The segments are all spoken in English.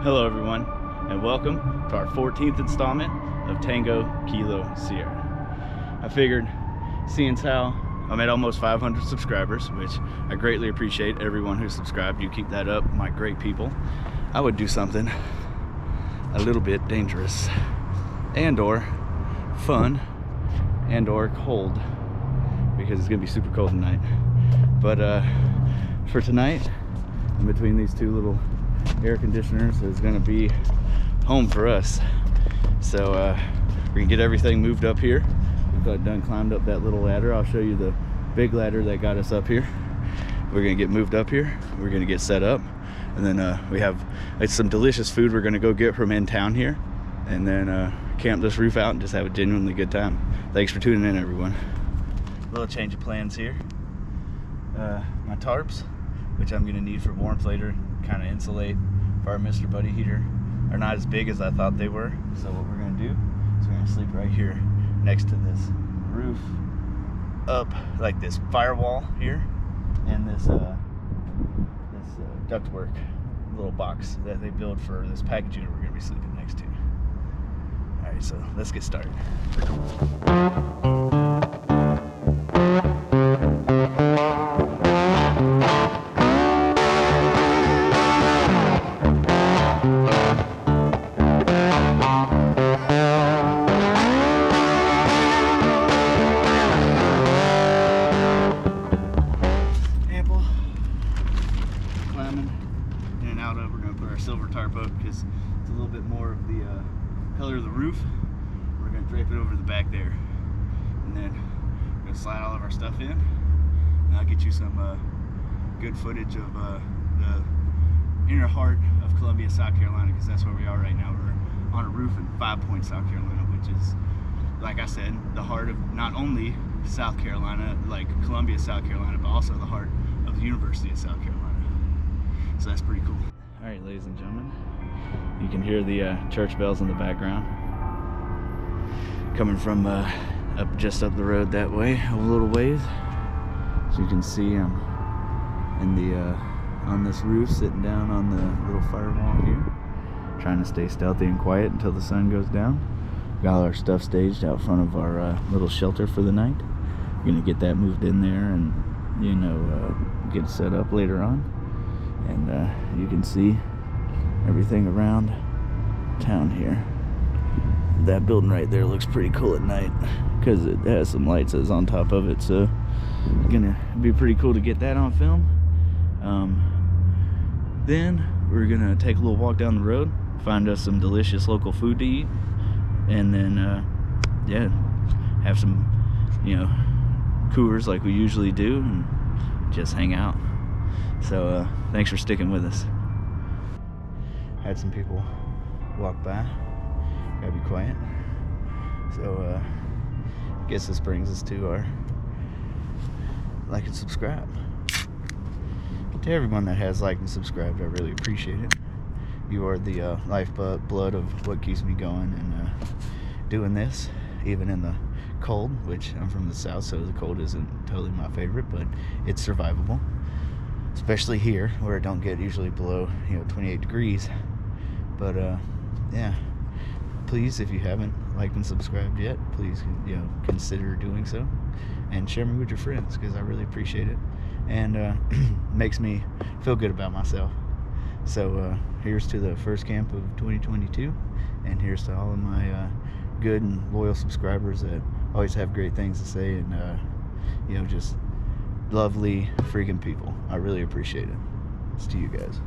Hello everyone, and welcome to our 14th installment of Tango Kilo Sierra. I figured, seeing as how I'm at almost 500 subscribers, which I greatly appreciate everyone who subscribed. You keep that up, my great people. I would do something a little bit dangerous and or fun and or cold, because it's gonna be super cold tonight. But for tonight, in between these two little air conditioners, is going to be home for us. So we're gonna get everything moved up here. We've got done climbed up that little ladder. I'll show you the big ladder that got us up here. We're gonna get moved up here, we're gonna get set up, and then we have some delicious food we're gonna go get from in town here, and then camp this roof out and just have a genuinely good time. Thanks for tuning in, everyone. A little change of plans here. My tarps, which I'm gonna need for warmth later, kind of insulate for our Mr. Buddy heater, are not as big as I thought they were. So what we're gonna do is we're gonna sleep right here next to this roof, up like this firewall here, and this ductwork little box that they build for this package unit we're gonna be sleeping next to. All right, so let's get started. Silver tarp up because it's a little bit more of the color of the roof. We're going to drape it over the back there, and then we're going to slide all of our stuff in, and I'll get you some good footage of the inner heart of Columbia, South Carolina, because that's where we are right now. We're on a roof in 5 Point, South Carolina, which is, like I said, the heart of not only South Carolina, like Columbia, South Carolina, but also the heart of the University of South Carolina. So that's pretty cool. All right, ladies and gentlemen, you can hear the church bells in the background coming from just up the road that way a little ways. So you can see I'm on this roof, sitting down on the little firewall here, trying to stay stealthy and quiet until the sun goes down. Got all our stuff staged out front of our little shelter for the night. We're gonna get that moved in there and, you know, get it set up later on. And you can see everything around town here. That building right there looks pretty cool at night because it has some lights that's on top of it, so it's gonna be pretty cool to get that on film. Then we're gonna take a little walk down the road, find us some delicious local food to eat, and then yeah, have some, you know, Coors like we usually do, and just hang out. So thanks for sticking with us. Had some people walk by. Gotta be quiet. So guess this brings us to our like and subscribe. To everyone that has liked and subscribed, I really appreciate it. You are the lifeblood of what keeps me going and doing this, even in the cold, which I'm from the south, so the cold isn't totally my favorite, but it's survivable. Especially here where it don't get usually below, you know, 28 degrees. But yeah, please, if you haven't liked and subscribed yet, please, you know, consider doing so, and share me with your friends, because I really appreciate it, and makes me feel good about myself. So here's to the first camp of 2022, and here's to all of my good and loyal subscribers that always have great things to say, and you know, just lovely freaking people. I really appreciate it. It's to you guys.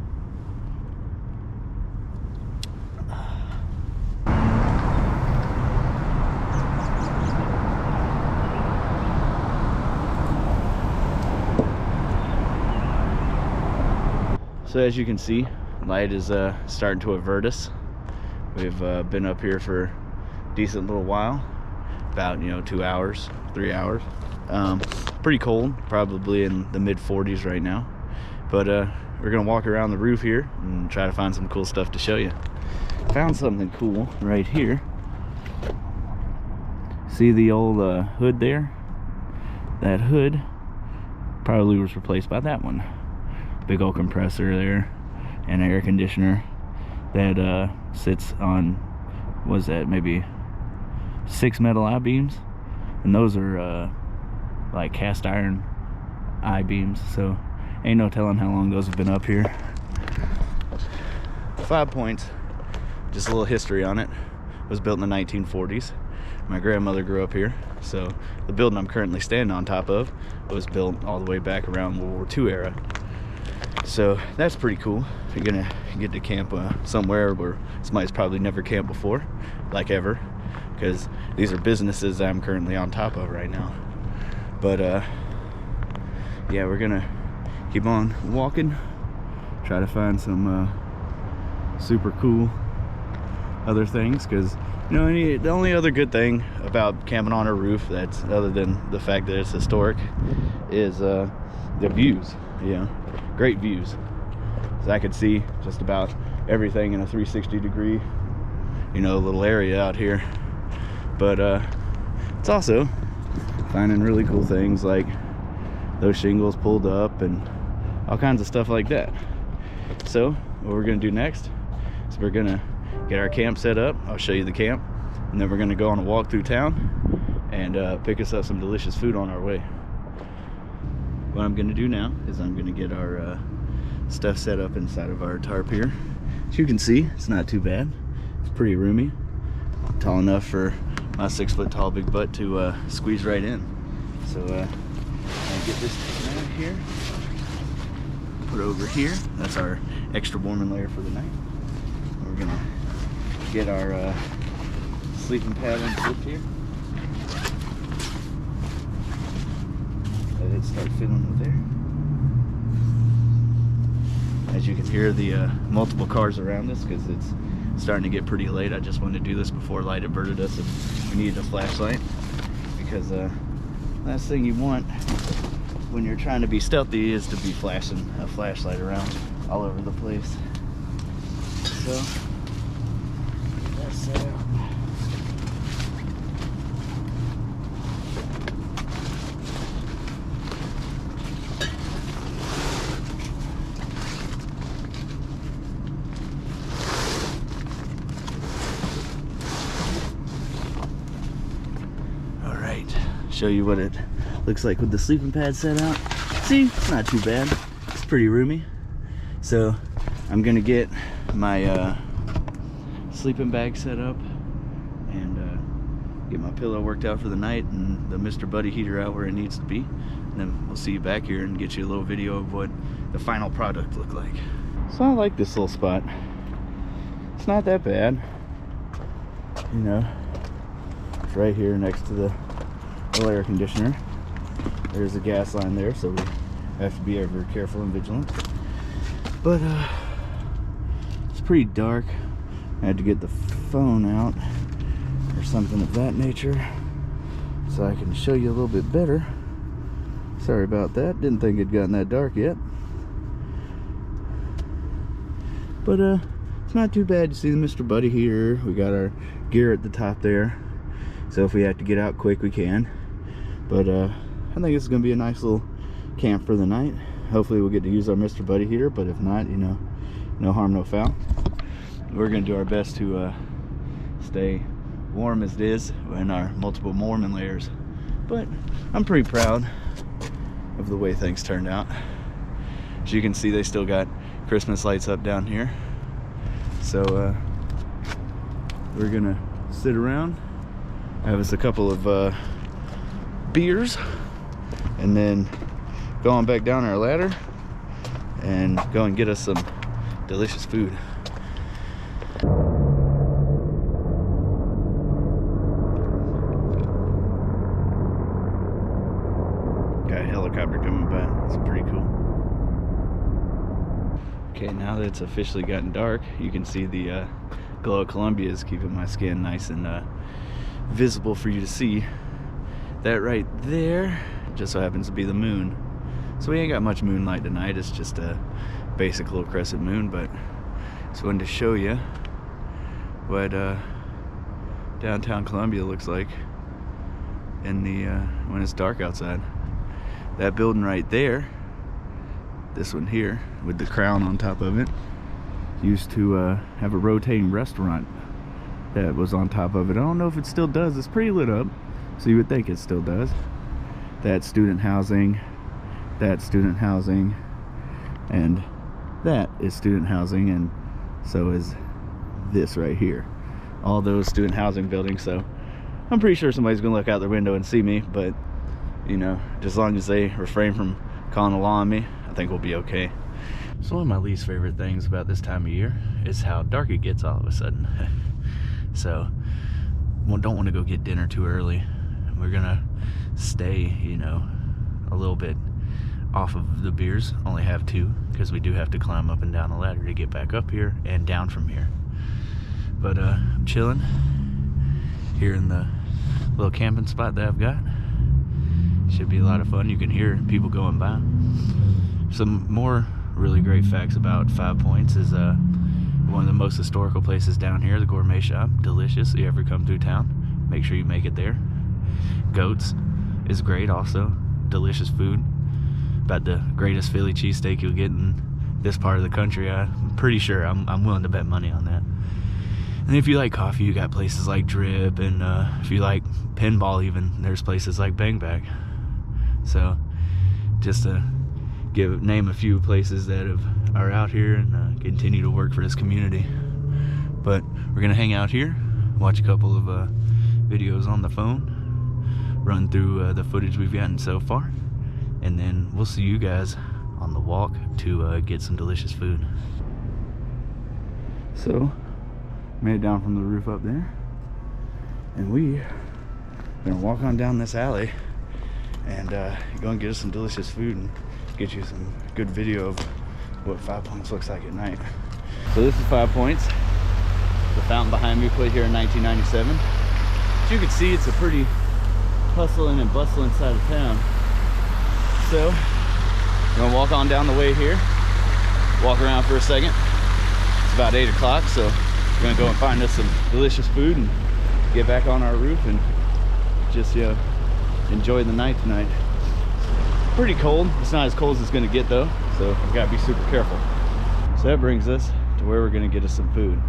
So as you can see, light is starting to avert us. We've been up here for a decent little while, about, you know, 2 hours, 3 hours. Pretty cold, probably in the mid 40s right now, but we're gonna walk around the roof here and try to find some cool stuff to show you. Found something cool right here. See the old hood there? That hood probably was replaced by that one. Big old compressor there and an air conditioner. that sits on, was that maybe 6 metal I-beams, and those are like cast iron I-beams, so ain't no telling how long those have been up here. 5 points, just a little history on it. It was built in the 1940s. My grandmother grew up here, so the building I'm currently standing on top of was built all the way back around World War II era. So that's pretty cool. You're gonna get to camp somewhere where somebody's probably never camped before, like ever, because these are businesses that I'm currently on top of right now. But yeah, we're gonna keep on walking, try to find some super cool other things, because you know, the only other good thing about camping on a roof, that's other than the fact that it's historic, is the views. You know, great views. So I could see just about everything in a 360 degree, you know, little area out here. But it's also finding really cool things like those shingles pulled up and all kinds of stuff like that. So what we're gonna do next is we're gonna get our camp set up. I'll show you the camp, and then we're gonna go on a walk through town and pick us up some delicious food on our way. What I'm gonna do now is I'm gonna get our stuff set up inside of our tarp here. As you can see, it's not too bad. It's pretty roomy, tall enough for my 6 foot tall big butt to squeeze right in. So I'll get this taken out here, put it over here. That's our extra warming layer for the night. We're gonna get our sleeping pad unzipped here. Let it start filling with air. As you can hear the multiple cars around us, because it's starting to get pretty late. I just wanted to do this before light averted us if we needed a flashlight, because last thing you want when you're trying to be stealthy is to be flashing a flashlight around all over the place. So that's set out. Show you what it looks like with the sleeping pad set out. See, it's not too bad. It's pretty roomy. So I'm gonna get my sleeping bag set up and get my pillow worked out for the night and the Mr. Buddy heater out where it needs to be. And then we'll see you back here and get you a little video of what the final product looked like. So I like this little spot. It's not that bad. You know, it's right here next to the air conditioner. There's a gas line there, so we have to be ever careful and vigilant. But it's pretty dark. I had to get the phone out or something of that nature so I can show you a little bit better. Sorry about that. Didn't think it'd gotten that dark yet. But it's not too bad. You see the Mr. Buddy here. We got our gear at the top there, so if we have to get out quick we can. But I think it's gonna be a nice little camp for the night. Hopefully we'll get to use our Mr. Buddy heater, but if not, you know, no harm, no foul. We're gonna do our best to stay warm as it is in our multiple warming layers. But I'm pretty proud of the way things turned out. As you can see, they still got Christmas lights up down here. So we're gonna sit around, have us a couple of beers, and then go on back down our ladder and go and get us some delicious food. Got a helicopter coming by. It's pretty cool. Okay, now that it's officially gotten dark, you can see the glow of Columbia is keeping my skin nice and visible for you to see. That right there just so happens to be the moon. So we ain't got much moonlight tonight. It's just a basic little crescent moon, but just wanted to show you what downtown Columbia looks like in the when it's dark outside. That building right there, this one here with the crown on top of it, used to have a rotating restaurant that was on top of it. I don't know if it still does. It's pretty lit up, so you would think it still does. That's student housing, that's student housing, and that is student housing, and so is this right here. All those student housing buildings. So I'm pretty sure somebody's gonna look out their window and see me, but you know, just as long as they refrain from calling the law on me, I think we'll be okay. So one of my least favorite things about this time of year is how dark it gets all of a sudden. So don't want to go get dinner too early. We're gonna stay, you know, a little bit off of the beers, only have 2, because we do have to climb up and down the ladder to get back up here and down from here. But I'm chilling here in the little camping spot that I've got. Should be a lot of fun. You can hear people going by. Some more really great facts about 5 Points is one of the most historical places down here, the Gourmet Shop. Delicious. If you ever come through town, make sure you make it there. Goats is great also. Delicious food. About the greatest Philly cheesesteak you'll get in this part of the country. I'm pretty sure. I'm willing to bet money on that. And if you like coffee, you got places like Drip, and if you like pinball even, there's places like Bang Bang. So just to name a few places that are out here and continue to work for this community. But we're gonna hang out here, watch a couple of videos on the phone, run through the footage we've gotten so far, and then we'll see you guys on the walk to get some delicious food. So made it down from the roof up there, and we are gonna walk on down this alley and go and get us some delicious food and get you some good video of what 5 Points looks like at night. So this is 5 Points. The fountain behind me put here in 1997. As you can see, it's a pretty hustling and bustling side of town. So we're gonna walk on down the way here, walk around for a second. It's about 8 o'clock, so we're gonna go and find us some delicious food and get back on our roof and just enjoy the night tonight. Pretty cold. It's not as cold as it's gonna get though, so we gotta be super careful. So that brings us to where we're gonna get us some food.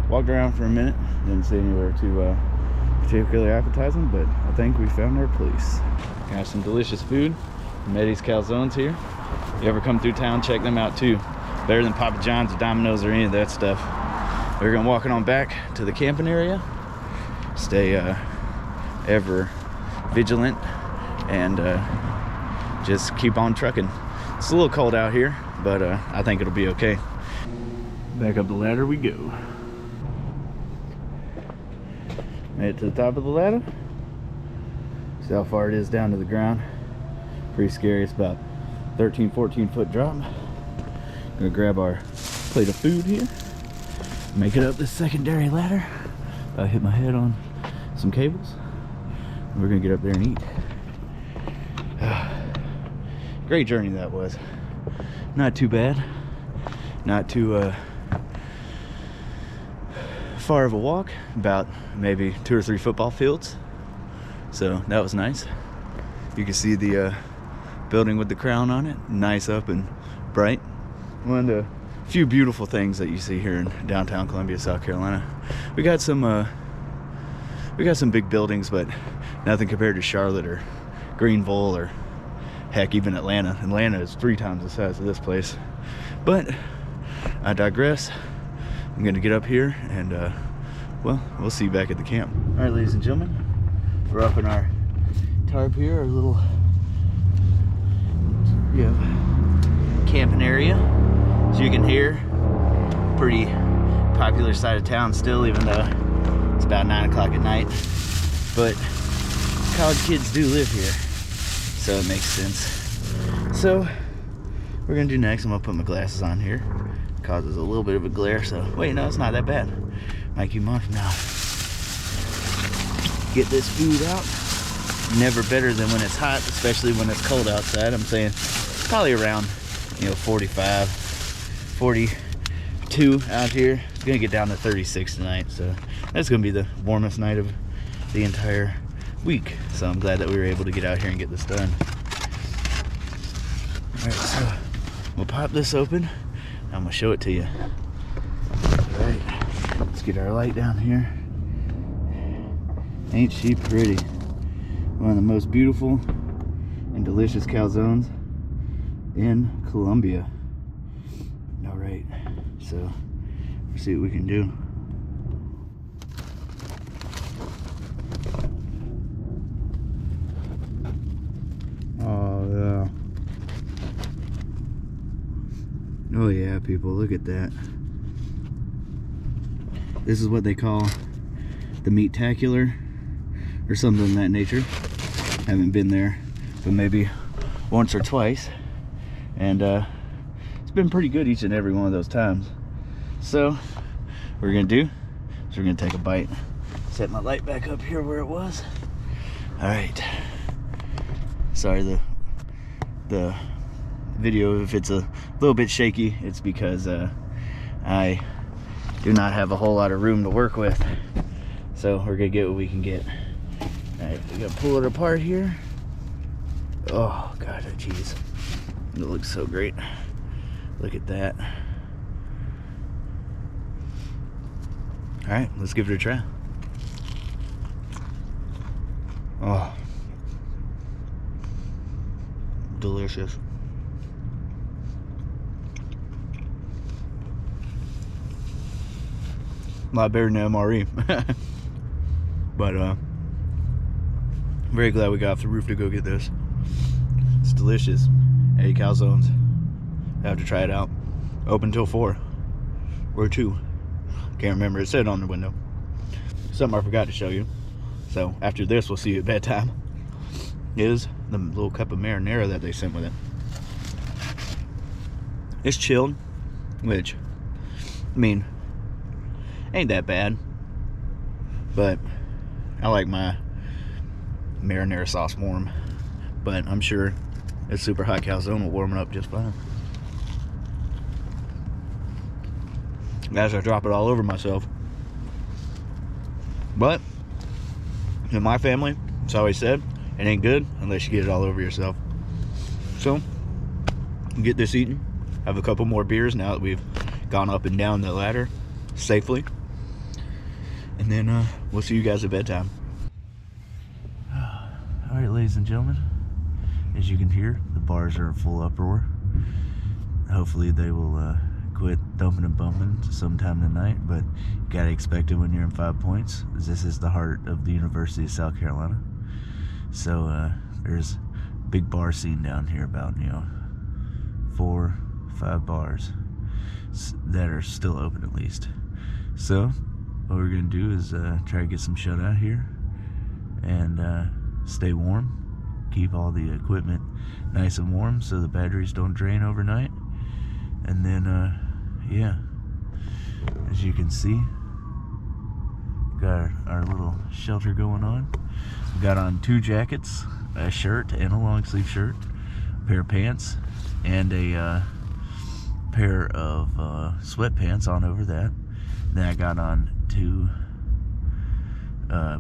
Walked around for a minute, didn't see anywhere too particularly appetizing, but I think we found our place. Got some delicious food. Meddy's Calzones here. You ever come through town, check them out too. Better than Papa John's or Domino's or any of that stuff. We're gonna walk on back to the camping area. Stay ever vigilant and just keep on trucking. It's a little cold out here, but I think it'll be okay. Back up the ladder we go. Made it to the top of the ladder. See how far it is down to the ground. Pretty scary. It's about 13-14 foot drop. Gonna grab our plate of food here, make it up this secondary ladder. I hit my head on some cables. We're gonna get up there and eat. Great journey that was. Not too bad. Not too far of a walk. About maybe 2 or 3 football fields. So that was nice. You can see the building with the crown on it. Nice up and bright. One of the few beautiful things that you see here in downtown Columbia, South Carolina. We got some big buildings, but nothing compared to Charlotte or Greenville or heck, even Atlanta. Atlanta is 3 times the size of this place. But I digress. I'm gonna get up here and well, we'll see you back at the camp. All right, ladies and gentlemen, we're up in our tarp here, our little camping area. As you can hear, pretty popular side of town still, even though it's about 9 o'clock at night. But college kids do live here, so it makes sense. So we're gonna do next, I'm gonna put my glasses on here. Causes a little bit of a glare, so wait, no, it's not that bad. Might keep them on from now. Get this food out. Never better than when it's hot, especially when it's cold outside. I'm saying probably around 45, 42 out here. It's gonna get down to 36 tonight, so that's gonna be the warmest night of the entire week. So I'm glad that we were able to get out here and get this done. All right, so we'll pop this open. I'm gonna show it to you. Let's get our light down here. Ain't she pretty? One of the most beautiful and delicious calzones in Colombia. All right, so let's see what we can do. Oh yeah. Oh yeah, people, look at that. This is what they call the meat-tacular or something of that nature. Haven't been there, but maybe once or twice, and it's been pretty good each and every one of those times. So what we're gonna do is we're gonna take a bite. Set my light back up here where it was. All right, sorry the video if it's a little bit shaky. It's because I do not have a whole lot of room to work with, so we're gonna get what we can get. All right, we gotta pull it apart here. Oh god, that cheese, it looks so great. Look at that. All right, let's give it a try. Oh, delicious. A lot better than MRE. But very glad we got off the roof to go get this. It's delicious. 8 calzones. I have to try it out. Open till 4 or 2. Can't remember. It said on the window. Something I forgot to show you. So after this, we'll see you at bedtime. Is the little cup of marinara that they sent with it. It's chilled, which, I mean, ain't that bad, but I like my marinara sauce warm, but I'm sure a super hot calzone will warm it up just fine. As I drop it all over myself. But in my family, it's always said, it ain't good unless you get it all over yourself. So get this eaten, have a couple more beers now that we've gone up and down the ladder safely, and then we'll see you guys at bedtime. All right, ladies and gentlemen, as you can hear, the bars are in full uproar. Hopefully they will quit thumping and bumping sometime tonight, but you gotta expect it when you're in 5 Points. This is the heart of the University of South Carolina. So there's a big bar scene down here, about 4, 5 bars that are still open at least. So what we're gonna do is try to get some shut out here and stay warm, keep all the equipment nice and warm so the batteries don't drain overnight, and then yeah, as you can see, got our little shelter going on. We got on 2 jackets, a shirt and a long sleeve shirt, a pair of pants, and a pair of sweatpants on over that. Then I got on 2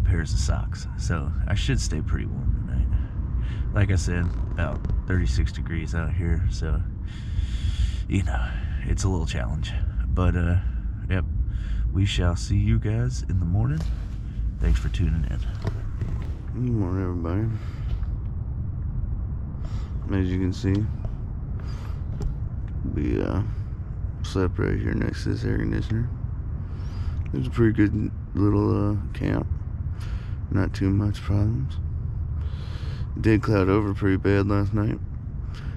pairs of socks, so I should stay pretty warm tonight. Like I said, about 36 degrees out here, so it's a little challenge. But yep, we shall see you guys in the morning. Thanks for tuning in. Good morning, everybody. As you can see, we slept right here next to this air conditioner. It was a pretty good little camp. Not too much problems. It did cloud over pretty bad last night,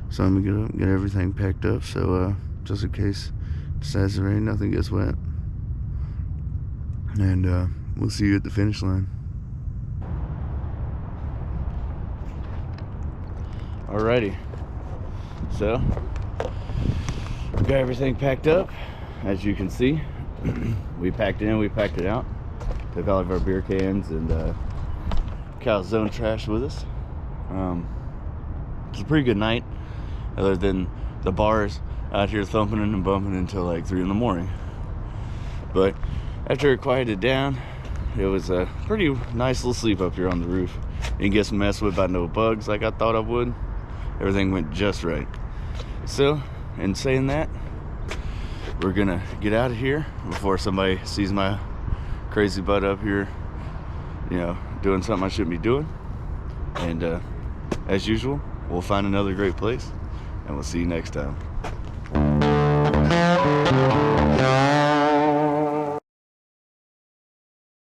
so I'm gonna get up, get everything packed up, so just in case it decides to rain, nothing gets wet. And we'll see you at the finish line. Alrighty, so we got everything packed up. As you can see, we packed it in, we packed it out. Took all of our beer cans and calzone trash with us. It's a pretty good night, other than the bars out here thumping and bumping until like 3 in the morning. But after it quieted down, it was a pretty nice little sleep up here on the roof. Didn't get messed with by no bugs like I thought I would. Everything went just right. So, in saying that, we're gonna get out of here before somebody sees my crazy butt up here, you know, doing something I shouldn't be doing. And as usual, we'll find another great place, and we'll see you next time.